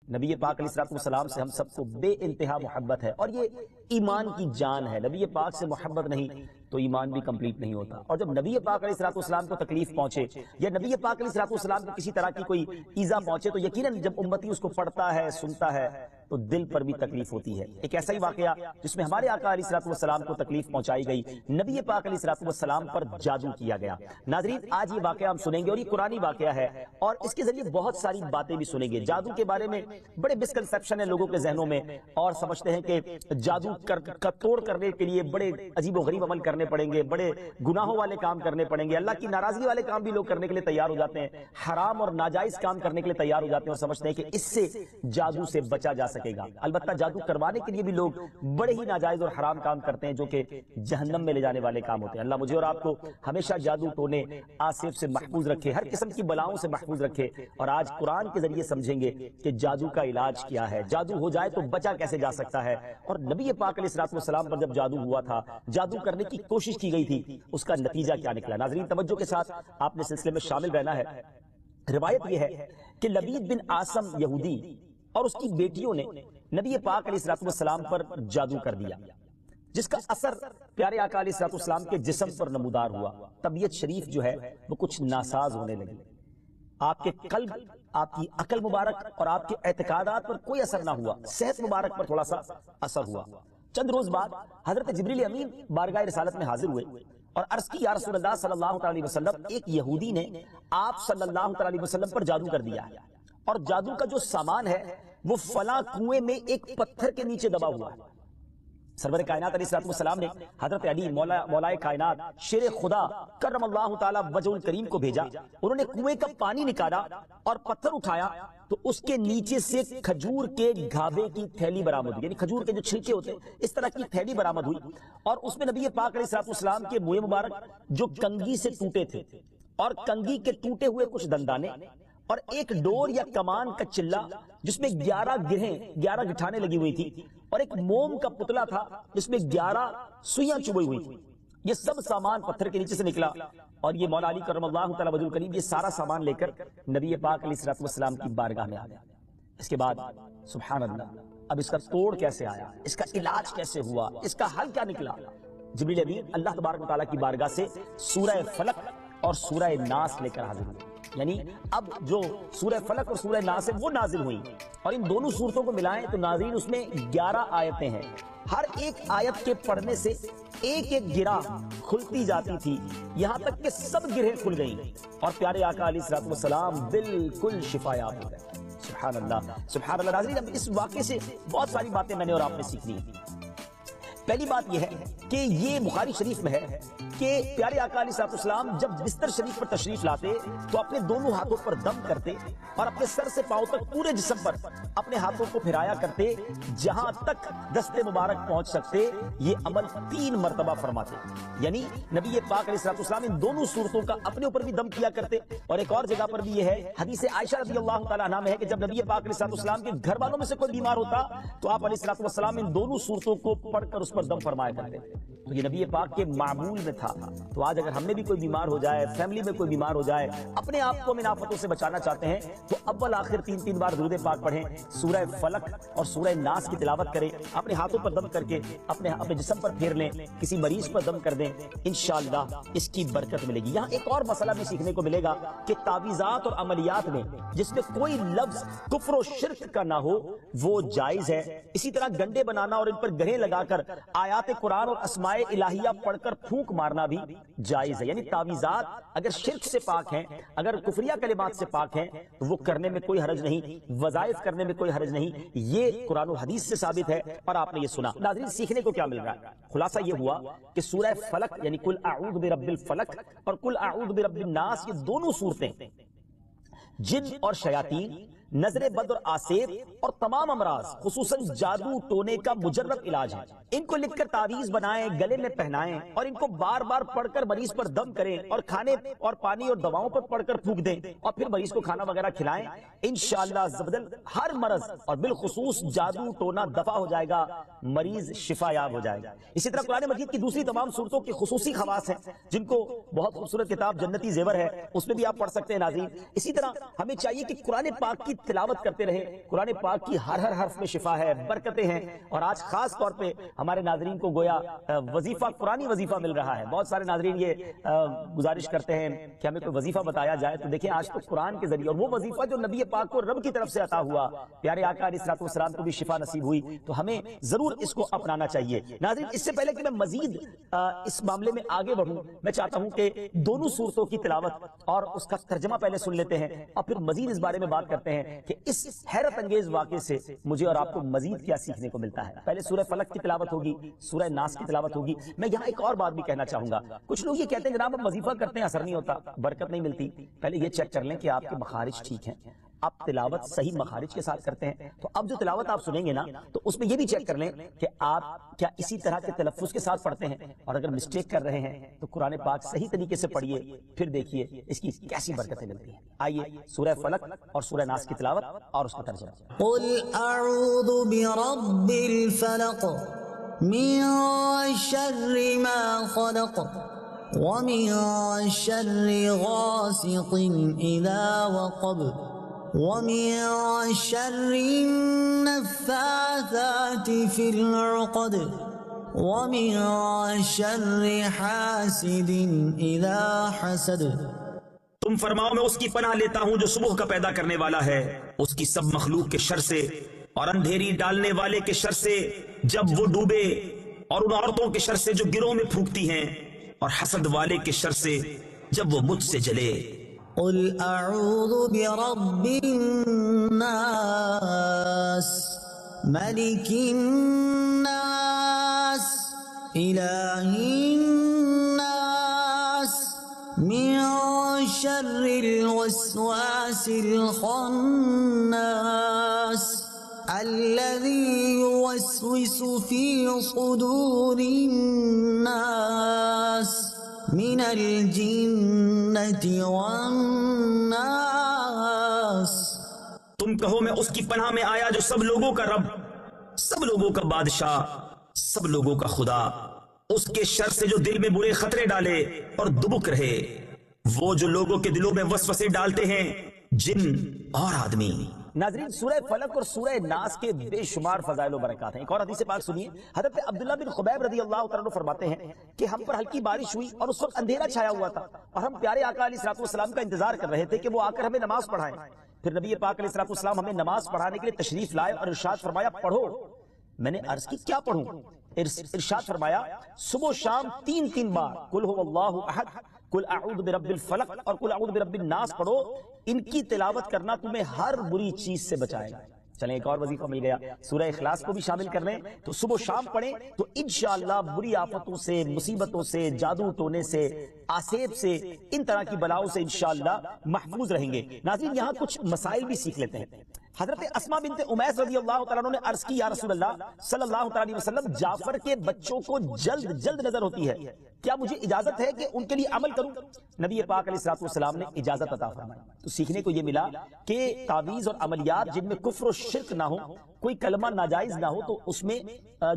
نبی پاک علیہ السلام سے ہم سب کو بے انتہا محبت ہے، اور یہ ایمان کی جان ہے۔ نبی پاک سے محبت نہیں تو ایمان بھی کمپلیٹ نہیں ہوتا۔ اور جب نبی پاک علیہ السلام کو تکلیف پہنچے یا نبی پاک علیہ السلام کو کسی طرح کی کوئی ایذا پہنچے تو یقیناً جب امتی اس کو پڑھتا ہے، سنتا ہے، تو دل پر بھی تکلیف ہوتی ہے۔ ایک ایسا ہی واقعہ جس میں ہمارے آقا علیہ السلام کو تکلیف پہنچائی گئی، نبی پاک علیہ السلام پر جادو کیا گیا۔ ناظرین، آج یہ واقعہ ہم سنیں گے، اور یہ قرآنی واقعہ ہے، اور اس کے ذریعے بہت ساری باتیں بھی سنیں گے۔ جادو کے بارے میں بڑے مسکنسیپشن ہیں لوگوں کے ذہنوں میں، اور سمجھتے ہیں کہ جادو کا توڑ کرنے کے لیے بڑے عجیب و غریب عمل کرنے پڑیں گے، بڑے گناہوں والے کام کرنے پڑیں گے، اللہ کی ناراضگی والے کام بھی لوگ کرنے کے لیے تیار ہو جاتے ہیں، حرام اور ناجائز کام کرنے کے لیے تیار ہو جاتے ہیں، اور سمجھتے ہیں کہ اس سے جادو سے بچا جا سکے گا۔ البتہ جادو کروانے کے لیے بھی لوگ بڑے ہی ناجائز اور حرام کام کرتے ہیں، جو کہ جہنم میں لے جانے والے کام ہوتے ہیں۔ اللہ مجھے اور آپ کو ہمیشہ جادو ٹونے آصف سے محفوظ رکھے، ہر قسم کی بلاؤں سے محفوظ رکھے، اور آج قرآن کے ذریعے سمجھیں گے کہ جادو کا علاج کیا ہے، جادو ہو جائے تو بچا کیسے جا سکتا ہے، اور نبی پاک علیہ السلام پر جب جادو ہوا تھا، جادو کرنے کی کوشش کی گئی تھی، اس کا نتیجہ کیا نکلا۔ ناظرین، توجہ کے ساتھ آپ نے سلسلے میں شامل رہنا ہے۔ روایت یہ ہے کہ لبید بن عاصم یہودی اور اس کی بیٹیوں نے نبی پاک علیہ السلام پر جادو کر دیا، جس کا اثر پیارے آقا علیہ السلام کے جسم پر نمودار ہوا۔ طبیعت شریف جو ہے وہ کچھ ناساز ہونے لگی، آپ کے قلب، آپ کی عقل مبارک اور آپ کے اعتقادات پر کوئی اثر نہ ہوا، صحت مبارک پر تھوڑا سا اثر ہوا۔ چند روز بعد حضرت جبریل امین بارگاہ رسالت میں حاضر ہوئے اور عرض کی، یا رسول اللہ صلی اللہ علیہ وسلم، ایک یہودی نے آپ صلی اللہ علیہ وسلم پر جادو کر دیا ہے، اور جادو کا جو سامان ہے وہ فلاں کنویں میں ایک پتھر کے نیچے دبا ہوا ہے۔ سرور کائنات علیہ السلام نے حضرت علی مولائے کائنات شیر خدا کرم اللہ تعالی وجہ الکریم کو بھیجا، انہوں نے کنویں کا پانی نکالا اور پتھر اٹھایا تو اس کے نیچے سے کھجور کے گھابے کی تھیلی برآمد ہوئی، یعنی کھجور کے جو چھلکے ہوتے ہیں اس طرح کی تھیلی برآمد ہوئی، اور اس میں نبی پاک علیہ السلام کے منہ مبارک جو کنگھی سے ٹوٹے تھے، اور کنگھی کے ٹوٹے ہوئے کچھ دندانے، اور ایک ڈور یا کمان کا چلہ جس میں 11 گٹھانے لگی ہوئی تھی، اور ایک موم کا پتلا تھا جس میں 11 سوئیاں چبھی ہوئی تھی۔ یہ سب سامان پتھر کے نیچے سے نکلا، اور یہ مولا علی کرم اللہ تعالی وجہ الکریم یہ سارا سامان لے کر نبی پاک علیہ السلام کی بارگاہ میں آ گیا۔ اس کے بعد سبحان اللہ، اب اس کا توڑ کیسے آیا، اس کا علاج کیسے ہوا، اس کا حل کیا نکلا؟ جبریل امین اللہ تبارک و تعالیٰ کی بارگاہ سے سورہ فلق اور سورہ ناس لے کر حاضر ہوئے، یعنی اب جو سورہ فلق اور سورہ ناس ہے وہ نازل ہوئی، اور ان دونوں صورتوں کو ملائیں تو ناظرین اس میں 11 آیتیں ہیں، ہر ایک آیت کے پڑھنے سے ایک ایک گرہ کھلتی جاتی تھی، یہاں تک کہ سب گرہیں کھل گئیں، اور پیارے آقا علیہ السلام بالکل شفا یاب ہو گئے۔ سبحان اللہ، سبحان اللہ۔ ناظرین، اب اس واقعے سے بہت ساری باتیں میں نے اور آپ نے سیکھنی ہیں۔ پہلی بات یہ ہے کہ یہ بخاری شریف میں ہے کہ پیارے آقا علیہ السلام جب بستر شریف پر تشریف لاتے تو اپنے دونوں ہاتھوں پر دم کرتے، اور اپنے سر سے پاؤں تک پورے جسم پر اپنے ہاتھوں کو پھرایا کرتے، جہاں تک دست مبارک پہنچ سکتے یہ عمل 3 مرتبہ فرماتے، یعنی نبی پاک علیہ السلام ان دونوں صورتوں کا اپنے اوپر بھی دم کیا کرتے۔ اور ایک اور جگہ پر بھی یہ ہے، حدیث عائشہ رضی اللہ تعالیٰ عنہا میں ہے کہ جب نبی پاک علیہ السلام کے گھر والوں میں سے کوئی بیمار ہوتا تو آپ علیہ السلام ان دونوں صورتوں کو پڑھ کر اس پر دم فرمایا کرتے۔ تو یہ نبی پاک کے معمول میں تھا۔ تو آج اگر ہم میں بھی کوئی بیمار ہو جائے، فیملی میں کوئی بیمار ہو جائے، اپنے آپ کو من آفتوں سے بچانا چاہتے ہیں تو اول آخر 3 بار درود پاک پڑھیں، سورہ فلق اور سورہ ناس کی تلاوت کریں، اپنے ہاتھوں پر دم کر کے اپنے جسم پر پھیر لیں، کسی مریض پر دم کر دیں، انشاءاللہ اس کی برکت ملے گی۔ یہاں ایک اور مسئلہ بھی سیکھنے کو ملے گا کہ تعویذات اور عملیات میں جس میں کوئی لفظ کفر و شرک کا نہ ہو وہ جائز ہے۔ اسی طرح گنڈے بنانا اور ان پر گرہیں لگا کر آیات قرآن اور اسماء الہیہ پڑھ کر پھونک مارنا بھی جائز ہے، یعنی تعویذات اگر شرک سے پاک ہیں، اگر کفریہ کلمات سے پاک ہیں تو وہ کرنے میں کوئی حرج نہیں، وظائف کرنے میں کوئی حرج نہیں، یہ قرآن و حدیث سے ثابت ہے اور آپ نے یہ سنا۔ ناظرین، سیکھنے کو کیا مل رہا ہے؟ خلاصہ یہ ہوا کہ سورہ فلق یعنی قل اعوذ برب الفلق اور قل اعوذ برب الناس، یہ دونوں صورتیں جن اور شیاطین، نظر بد اور آسیب اور تمام امراض خصوصاً جادو ٹونے کا مجرب علاج ہے۔ ان کو لکھ کر تعویذ بنائیں، گلے میں پہنائیں اور ان کو بار بار پڑھ کر مریض پر دم کریں، اور کھانے اور پانی اور دواؤں پر پڑھ کر پھونک دیں، اور پھر مریض کو کھانا وغیرہ کھلائیں، انشاءاللہ عز و جل ہر مرض اور بالخصوص جادو ٹونا دفع ہو جائے گا، مریض شفا یاب ہو جائے گا۔ اسی طرح قرآن مجید کی دوسری تمام صورتوں کے خصوصی خواص ہیں جن کو بہت خوبصورت کتاب جنتی زیور ہے اس میں بھی آپ پڑھ سکتے ہیں ناظرین۔ اسی طرح ہمیں چاہیے کہ قرآن پاک کی تلاوت کرتے رہے. قرآن پاک کی ہر حرف میں شفا ہے, برکتیں ہیں. اور آج خاص طور پہ ہمارے ناظرین کو گویا وظیفہ, قرآنی وظیفہ مل رہا ہے. بہت سارے ناظرین یہ گزارش کرتے ہیں کہ ہمیں کوئی وظیفہ بتایا جائے, تو دیکھیں آج تو قرآن کے ذریعے, اور وہ وظیفہ جو نبی پاک کو رب کی طرف سے عطا ہوا, پیارے آقا علیہ الصلوۃ والسلام کو بھی شفا نصیب ہوئی, تو ہمیں ضرور اس کو اپنانا چاہیے. ناظرین, اس سے پہلے کہ میں مزید اس معاملے میں آگے بڑھوں, میں چاہتا ہوں کہ دونوں صورتوں کی تلاوت اور اس کا ترجمہ پہلے سن لیتے ہیں, اور پھر مزید اس بارے میں بات کرتے ہیں کہ اس حیرت انگیز واقعے سے مجھے اور آپ کو مزید کیا سیکھنے کو ملتا ہے. پہلے سورہ فلق کی تلاوت ہوگی, سورہ ناس کی تلاوت ہوگی. میں یہاں ایک اور بات بھی کہنا چاہوں گا. کچھ لوگ یہ کہتے ہیں جناب ہم وظیفہ کرتے ہیں, اثر نہیں ہوتا, برکت نہیں ملتی. پہلے یہ چیک کر لیں کہ آپ کے مخارج ٹھیک ہیں, آپ تلاوت صحیح مخارج کے ساتھ کرتے ہیں. تو اب جو تلاوت آپ سنیں گے نا, تو اس میں یہ بھی چیک کر لیں کہ آپ کیا اسی طرح کے تلفظ کے ساتھ پڑھتے ہیں, اور اگر مسٹیک کر رہے ہیں تو قرآن پاک صحیح طریقے سے پڑھیے, پھر دیکھیے اس کی کیسی برکتیں ملتی ہیں. آئیے سورہ فلق اور سورہ ناس کی تلاوت اور اس کا ترجمہ. قل اعوذ برب الفلق من شر ما خلق ومن شر غاسق اذا وقب ومن شر النفاثات في العقد ومن شر حاسد اذا حسد. تم فرماؤ میں اس کی پناہ لیتا ہوں جو صبح کا پیدا کرنے والا ہے, اس کی سب مخلوق کے شر سے, اور اندھیری ڈالنے والے کے شر سے جب وہ ڈوبے, اور ان عورتوں کے شر سے جو گروہ میں پھونکتی ہیں, اور حسد والے کے شر سے جب وہ مجھ سے جلے. قل اعوذ برب الناس ملک الناس الہ الناس من شر الوسواس الخناس الذي يوسوس في صدور الناس من الجنة والناس. تم کہو میں اس کی پناہ میں آیا جو سب لوگوں کا رب, سب لوگوں کا بادشاہ, سب لوگوں کا خدا, اس کے شر سے جو دل میں برے خطرے ڈالے اور دبک رہے, وہ جو لوگوں کے دلوں میں وسوسے ڈالتے ہیں, جن اور آدمی. ناظرین, سورہ فلق اور سورہ ناس کے بے شمار فضائل و برکات ہیں. ایک اور حدیث پاک سنیے. حضرت عبداللہ بن خبیب رضی اللہ تعالیٰ عنہ فرماتے ہیں کہ ہم پر ہلکی بارش ہوئی اور اس وقت اندھیرا چھایا ہوا تھا, اور ہم پیارے آقا علیہ الصلوۃ والسلام کا انتظار کر رہے تھے کہ وہ آ کر ہمیں نماز پڑھائیں. پھر نبی پاک علیہ الصلوۃ والسلام ہمیں نماز پڑھانے کے لیے تشریف لائے اور ارشاد فرمایا پڑھو. میں نے عرض کی کیا پڑھوں؟ ارشاد فرمایا صبح و شام 3 بار قل هو اللہ احد, قل اعوذ برب الفلق اور قل اعوذ برب الناس پڑھو. ان کی تلاوت کرنا تمہیں ہر بری چیز سے بچائے گا. چلیں ایک اور وظیفہ مل گیا, سورہ اخلاص کو بھی شامل کر لیں. تو صبح و شام پڑھیں تو انشاءاللہ بری آفتوں سے, مصیبتوں سے, جادو ٹونے سے, آسیب سے, ان طرح کی بلاؤں سے انشاءاللہ محفوظ رہیں گے. ناظرین, یہاں کچھ مسائل بھی سیکھ لیتے ہیں. حضرت اسماء بنت امیس رضی اللہ تعالیٰ عنہ نے عرض کی یا رسول اللہ صلی اللہ تعالیٰ علیہ وسلم, جعفر کے بچوں کو جلد نظر ہوتی ہے, کیا مجھے اجازت ہے کہ ان کے لیے عمل کروں؟ نبی پاک علیہ الصلوۃ والسلام نے اجازت عطا فرمائی. تو سیکھنے کو یہ ملا کہ تعویذ اور عملیات جن میں کفر و شرک نہ ہو, کوئی کلمہ ناجائز نہ ہو, تو اس میں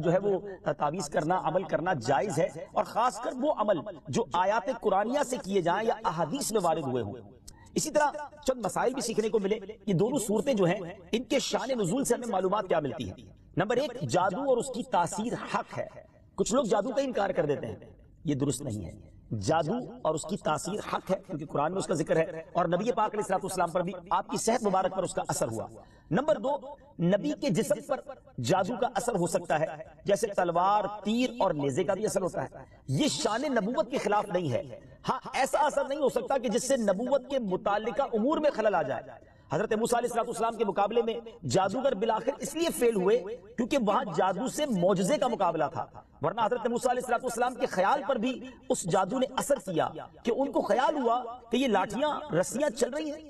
جو ہے وہ تعویذ کرنا, عمل کرنا جائز ہے, اور خاص کر وہ عمل جو آیات قرآنیہ سے کیے جائیں یا احادیث میں وارد ہوئے ہوں. اسی طرح چند مسائل بھی سیکھنے کو ملے. یہ دونوں صورتیں جو ہیں ان کے شان نزول سے ہمیں معلومات کیا ملتی ہیں. نمبر 1, جادو اور اس کی تاثیر حق ہے. کچھ لوگ جادو کا انکار کر دیتے ہیں, یہ درست نہیں ہے. جادو اور اس کی تاثیر حق ہے کیونکہ قرآن میں اس کا ذکر ہے, اور نبی پاک علیہ الصلوۃ والسلام پر بھی آپ کی صحت مبارک پر اس کا اثر ہوا. نمبر 2, نبی کے جسم پر جادو کا اثر ہو سکتا ہے, جیسے تلوار, تیر اور نیزے کا بھی اثر ہوتا ہے. یہ شان نبوت کے خلاف نہیں ہے. ہاں, ایسا اثر نہیں ہو سکتا کہ جس سے نبوت کے متعلقہ امور میں خلل آ جائے. حضرت موسیٰ علیہ السلام کے مقابلے میں جادوگر بالآخر اس لیے فیل ہوئے کیونکہ وہاں جادو سے معجزے کا مقابلہ تھا, ورنہ حضرت موسیٰ علیہ السلام کے خیال پر بھی اس جادو نے اثر کیا کہ ان کو خیال ہوا کہ یہ لاٹھیاں, رسیاں چل رہی ہیں.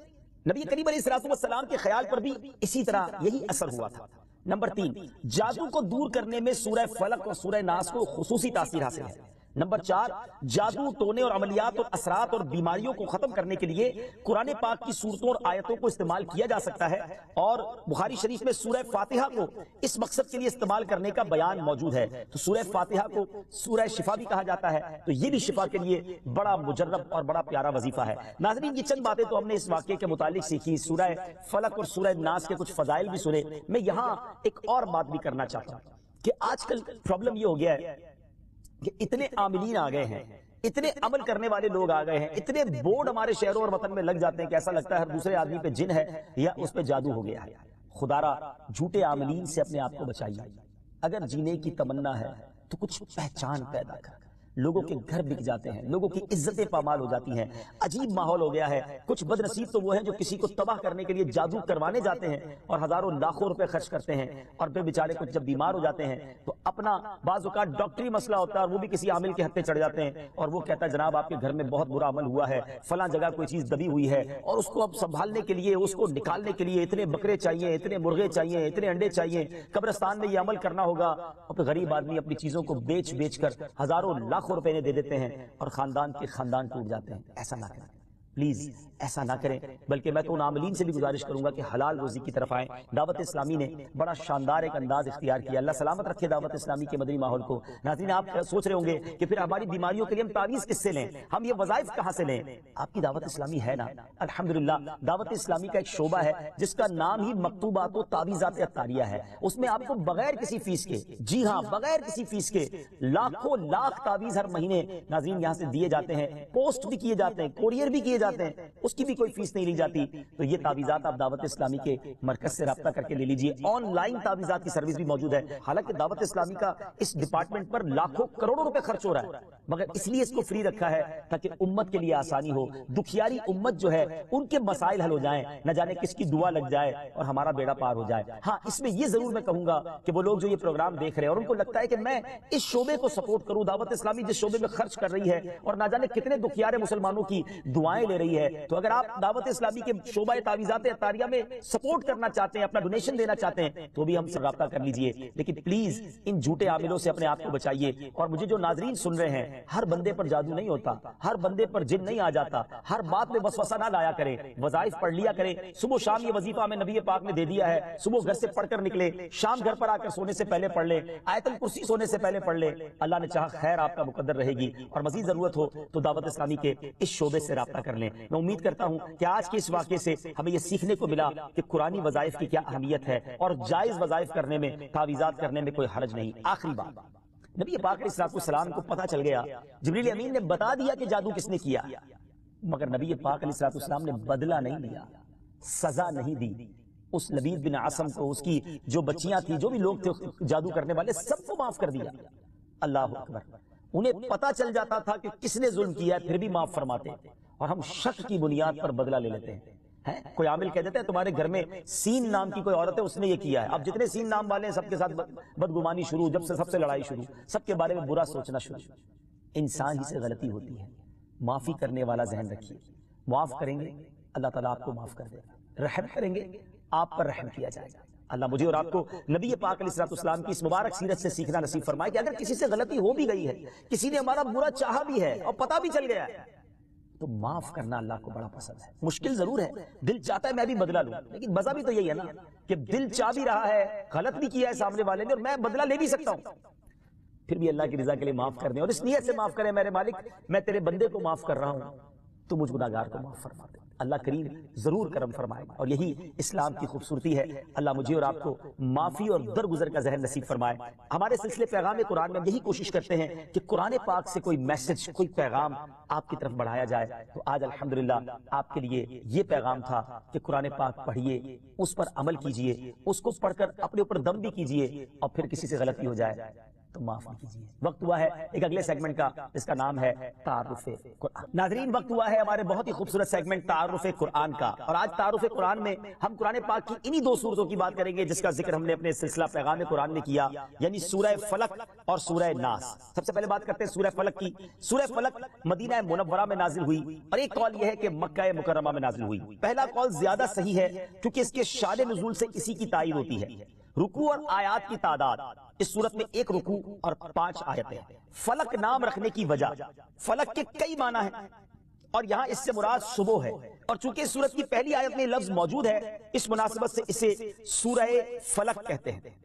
نبی کریم علیہ السلام کے خیال پر بھی اسی طرح یہی اثر ہوا تھا. نمبر 3, جادو کو دور کرنے میں سورہ فلق اور سورہ ناس کو خصوصی تاثیر حاصل ہے. نمبر 4، جادو ٹونے اور عملیات اور اثرات اور بیماریوں کو ختم کرنے کے لیے قرآن پاک کی صورتوں اور آیتوں کو استعمال کیا جا سکتا ہے، اور بخاری شریف میں سورہ فاتحہ کو اس مقصد کے لیے استعمال کرنے کا بیان موجود ہے۔ تو سورہ فاتحہ کو سورہ شفا بھی کہا جاتا ہے، تو یہ بھی شفا کے لیے بڑا مجرب اور بڑا پیارا وظیفہ ہے۔ ناظرین، یہ چند باتیں تو ہم نے اس واقعے کے متعلق سیکھی، سورہ فلق اور سورہ ناس کے کچھ فضائل بھی سنے۔ میں یہاں ایک اور بات بھی کرنا چاہتا ہوں کہ آج کل پرابلم یہ ہو گیا ہے کہ اتنے عاملین آ گئے ہیں، اتنے عمل کرنے والے لوگ آ گئے ہیں، اتنے بورڈ ہمارے شہروں اور وطن میں لگ جاتے ہیں کہ ایسا لگتا ہے ہر دوسرے آدمی پہ جن ہے یا اس پہ جادو ہو گیا ہے۔ خدا را جھوٹے عاملین سے اپنے آپ کو بچائیے۔ اگر جینے کی تمنا ہے تو کچھ پہچان پیدا کر، لوگوں کے گھر بک جاتے ہیں، لوگوں کی عزتیں پامال ہو جاتی ہیں، عجیب ماحول ہو گیا ہے۔ کچھ بد نصیب تو وہ ہیں جو کسی کو تباہ کرنے کے لیے جادو کروانے جاتے ہیں اور ہزاروں لاکھوں روپے خرچ کرتے ہیں، اور پھر بیچارے کچھ جب بیمار ہو جاتے ہیں تو اپنا بعض اوقات ڈاکٹری مسئلہ ہوتا ہے اور وہ بھی کسی عامل کے ہتھے چڑھ جاتے ہیں، اور وہ کہتا ہے جناب آپ کے گھر میں بہت برا عمل ہوا ہے، فلاں جگہ کوئی چیز دبی ہوئی ہے، اور اس کو اب سنبھالنے کے لیے، اس کو نکالنے کے لیے اتنے بکرے چاہیے، اتنے مرغے چاہیے، اتنے انڈے چاہیے، قبرستان میں یہ عمل کرنا ہوگا، اور پھر غریب آدمی اپنی چیزوں کو بیچ بیچ کر ہزاروں لاکھوں روپے دے دیتے ہیں اور خاندان کے خاندان ٹوٹ جاتے ہیں۔ ایسا نہ کریں پلیز، ایسا نہ کریں، بلکہ میں تو ان عاملین سے بھی گزارش کروں گا کہ حلال روزی کی طرف آئیں۔ دعوت اسلامی نے بڑا شاندار ایک انداز اختیار کیا، اللہ سلامت رکھے دعوت اسلامی کے مدنی ماحول کو۔ ناظرین، آپ سوچ رہے ہوں گے کہ پھر ہماری بیماریوں کے لیے ہم تعویذ کس سے لیں، ہم یہ وظائف کہاں سے لیں؟ آپ کی دعوت اسلامی ہے نا، الحمدللہ دعوت اسلامی کا ایک شعبہ ہے جس کا نام ہی مکتوبات و تعویذات عطاریہ ہے۔ اس میں آپ کو بغیر کسی فیس کے، جی ہاں بغیر کسی فیس کے، لاکھوں لاکھ تعویذ ہر مہینے ناظرین یہاں سے دیے جاتے ہیں، پوسٹ بھی کیے جاتے ہیں، کوریئر بھی کیے جاتے ہیں، اس کی بھی کوئی فیس نہیں لی جاتی۔ تو یہ تعویذات آپ دعوت اسلامی کے مرکز سے رابطہ کر کے لے لیجئے۔ آن لائن تعویذات کی سروس بھی موجود ہے، حالانکہ دعوت اسلامی کا اس ڈپارٹمنٹ پر لاکھوں کروڑوں روپے خرچ ہو رہا ہے، مگر اس لیے اس کو فری رکھا ہے تاکہ امت کے لیے آسانی ہو، دکھیاری امت جو ہے ان کے مسائل حل ہو جائیں، نہ جانے کس کی دعا لگ جائے اور ہمارا بیڑا پار ہو جائے۔ ہاں، اس میں یہ ضرور میں کہوں گا کہ وہ لوگ جو یہ پروگرام دیکھ رہے ہیں اور ان کو لگتا ہے کہ میں اس شعبے کو سپورٹ کروں، دعوت اسلامی جس شعبے میں خرچ کر رہی ہے اور نہ جانے کتنے دکھیارے مسلمانوں کی دعائیں لے رہی ہے، تو اگر آپ دعوت اسلامی کے شعبہ تعویذات عطاریہ میں سپورٹ کرنا چاہتے ہیں، اپنا ڈونیشن دینا چاہتے ہیں، تو بھی ہم سے رابطہ کر لیجئے۔ لیکن پلیز ان جھوٹے عاملوں سے اپنے آپ کو بچائیے۔ اور مجھے جو ناظرین سن رہے ہیں، ہر بندے پر جادو نہیں ہوتا، ہر بندے پر جن نہیں آ جاتا، ہر بات میں وسوسہ نہ لایا کریں، وظائف پڑھ لیا کریں۔ صبح شام یہ وظیفہ ہمیں نبی پاک نے دے دیا ہے، صبح گھر سے پڑھ کر نکلے، شام گھر پر آ کر سونے سے پہلے پڑھ لیں، آیت الکرسی سونے سے پہلے پڑھ لیں، اللہ نے چاہا خیر آپ کا مقدر رہے گی۔ اور مزید ضرورت ہو تو دعوت اسلامی کے اس شعبے سے رابطہ کر لیں۔ میں امید کرتا ہوں کہ آج کے اس واقعے سے ہمیں یہ سیکھنے کو ملا کہ قرآنی وظائف کی کیا اہمیت ہے، اور جائز وظائف کرنے میں، تعویذات کرنے میں کوئی حرج نہیں۔ آخری بات، نبی پاک علیہ السلام کو پتہ چل گیا، جبریل امین نے بتا دیا کہ جادو کس نے کیا، مگر نبی پاک علیہ السلام نے بدلہ نہیں لیا، سزا نہیں دی۔ اس لبید بن عاصم کو، اس کی جو بچیاں تھیں، جو بھی لوگ تھے جادو کرنے والے، سب کو معاف کر دیا۔ اللہ اکبر! انہیں پتہ چل جاتا تھا کہ کس نے ظلم کیا ہے، پھر بھی معاف فرماتے، اور ہم شک کی بنیاد پر بدلہ لے لیتے ہیں۔ کوئی عامل کہہ دیتا ہے تمہارے گھر میں سین نام کی کوئی عورت ہے، اس نے یہ کیا ہے، اب جتنے سین نام والے ہیں سب کے ساتھ بدگمانی شروع، جب سے سب سے لڑائی شروع، سب کے بارے میں برا سوچنا شروع۔ انسان ہی سے غلطی ہوتی ہے، معافی کرنے والا ذہن رکھیے، معاف کریں گے اللہ تعالیٰ آپ کو معاف کر دے گا، رحم کریں گے آپ پر رحم کیا جائے گا۔ اللہ مجھے اور آپ کو نبی پاک علیہ السلام کی اس مبارک سیرت سے سیکھنا نصیب فرمائے کہ اگر کسی سے غلطی ہو بھی گئی ہے، کسی نے ہمارا برا چاہا بھی ہے اور پتہ بھی چل گیا ہے، تو معاف کرنا اللہ کو بڑا پسند ہے۔ مشکل ضرور ہے، دل چاہتا ہے میں بھی بدلہ لوں، لیکن مزہ بھی تو یہی ہے نا کہ دل چاہ بھی رہا ہے، غلط بھی کیا ہے سامنے والے نے، اور میں بدلہ لے بھی سکتا ہوں، پھر بھی اللہ کی رضا کے لیے معاف کر دیں، اور اس نیت سے معاف کریں، میرے مالک میں تیرے بندے کو معاف کر رہا ہوں، تو مجھ گناہگار کو معاف فرما دے۔ اللہ کریم ضرور کرم فرمائے، اور یہی اسلام کی خوبصورتی ہے۔ اللہ مجھے اور آپ کو معافی اور درگزر کا ذہن نصیب فرمائے۔ ہمارے سلسلے پیغام قرآن میں ہم یہی کوشش کرتے ہیں کہ قرآن پاک سے کوئی میسج، کوئی پیغام آپ کی طرف بڑھایا جائے۔ تو آج الحمدللہ آپ کے لیے یہ پیغام تھا کہ قرآن پاک پڑھیے، اس پر عمل کیجئے، اس کو پڑھ کر اپنے اوپر دم بھی کیجئے، اور پھر کسی سے غلطی ہو جائے تو معاف بھی کیجیے۔ وقت ہوا ہے ایک اگلے سیگمنٹ کا، جس کا نام ہے تعارف قرآن۔ ناظرین، وقت ہوا ہے ہمارے بہت ہی خوبصورت سیگمنٹ تعارف قرآن کا، اور آج تعارف قرآن میں ہم قرآن پاک کی انہی دو سورتوں کی بات کریں گے جس کا ذکر ہم نے اپنے سلسلہ پیغام قرآن میں کیا، یعنی سورہ فلق اور سورہ ناس۔ سب سے پہلے بات کرتے ہیں سورہ فلق کی۔ سورہ فلق مدینہ منورہ میں نازل ہوئی، اور ایک قول یہ ہے کہ مکہ مکرمہ میں نازل ہوئی۔ پہلا قول زیادہ صحیح ہے کیونکہ اس کے شان نزول سے اسی کی تائید ہوتی ہے۔ رکوع اور آیات کی تعداد، اس صورت میں 1 رکوع اور 5 آیتیں۔ فلک نام رکھنے کی وجہ، فلک کے کئی معنی ہیں اور یہاں اس سے مراد صبح ہے، اور چونکہ اس صورت کی پہلی آیت میں لفظ موجود ہے اس مناسبت سے اسے سورہ فلک کہتے ہیں۔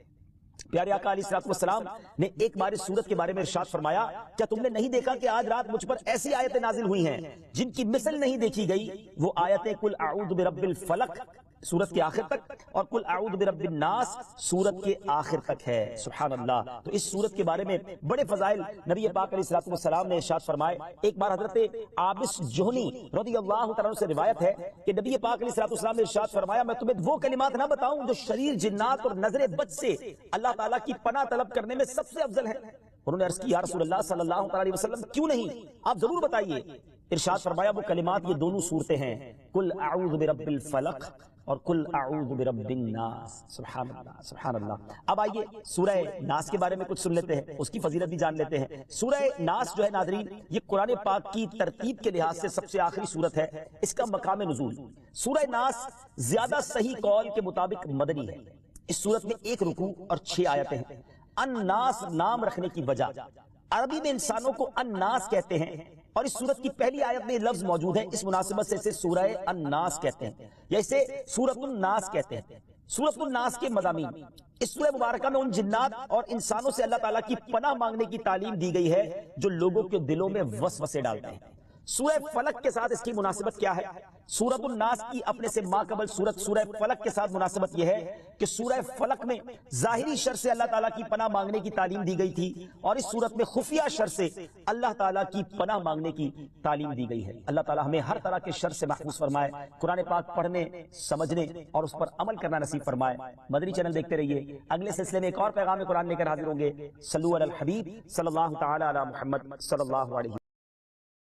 پیارے آقا علیہ الصلوۃ والسلام نے ایک بار اس سورت کے بارے میں ارشاد فرمایا، کیا تم نے نہیں دیکھا کہ آج رات مجھ پر ایسی آیتیں نازل ہوئی ہیں جن کی مثل نہیں دیکھی گئی؟ وہ آیتیں قل اعوذ برب الفلق سورت کے آخر تک اور قل اعوذ برب الناس سورت کے آخر تک ہے۔ سبحان اللہ۔ تو اس سورت کے بارے میں بڑے فضائل نبی پاک علیہ الصلوۃ والسلام نے ارشاد فرمائے۔ ایک بار حضرت عابس جوہنی رضی اللہ تعالیٰ عنہ سے روایت ہے کہ نبی پاک علیہ الصلوۃ والسلام نے ارشاد فرمایا، میں تمہیں وہ کلمات نہ بتاؤں جو شریر جنات اور نظر بد سے اللہ تعالیٰ کی پناہ طلب کرنے میں سب سے افضل ہے؟ انہوں نے عرض کی، یا رسول اللہ صلی اللہ علیہ وسلم کیوں نہیں، آپ ضرور بتائیے۔ ارشاد فرمایا وہ کلمات یہ دونوں صورتیں ہیں، قل اعوذ برب الفلق اور قل اعوذ برب الناس۔ سبحان اللہ سبحان اللہ۔ اب آئیے سورہ ناس کے بارے میں کچھ سن لیتے ہیں، اس کی فضیلت بھی جان لیتے ہیں۔ سورہ ناس جو ہے ناظرین، یہ قرآن پاک کی ترتیب کے لحاظ سے سب سے آخری سورت ہے۔ اس کا مقام نزول، سورہ ناس زیادہ صحیح قول کے مطابق مدنی ہے۔ اس سورت میں 1 رکوع اور 6 آیتیں ہیں۔ الناس نام رکھنے کی وجہ، عربی میں انسانوں کو الناس کہتے ہیں اور اس سورت کی پہلی آیت میں لفظ موجود ہے، اس مناسبت سے اسے سورہ الناس کہتے ہیں یا اسے سورۃ الناس کہتے ہیں۔ سورۃ الناس کے مضامین، اس سورہ مبارکہ میں ان جنات اور انسانوں سے اللہ تعالیٰ کی پناہ مانگنے کی تعلیم دی گئی ہے جو لوگوں کے دلوں میں وسوسے ڈالتے ہیں۔ سورہ فلق کے ساتھ اس کی مناسبت کیا ہے؟ سورۃ الناس کی اپنے سے ماقبل سورت سورہ فلق کے ساتھ مناسبت یہ ہے کہ سورہ فلق میں ظاہری شر سے اللہ تعالیٰ کی پناہ مانگنے کی تعلیم دی گئی تھی اور اس سورت میں خفیہ شر سے اللہ تعالیٰ کی پناہ مانگنے کی تعلیم دی گئی ہے۔ اللہ تعالیٰ ہمیں ہر طرح کے شر سے محفوظ فرمائے، قرآن پاک پڑھنے، سمجھنے اور اس پر عمل کرنا نصیب فرمائے۔ مدنی چینل دیکھتے رہیے، اگلے سلسلے میں ایک اور پیغام قرآن لے کر حاضر ہوں گے۔ صلو علی الحبیب صلی اللہ تعالی علی محمد صلی اللہ علیہ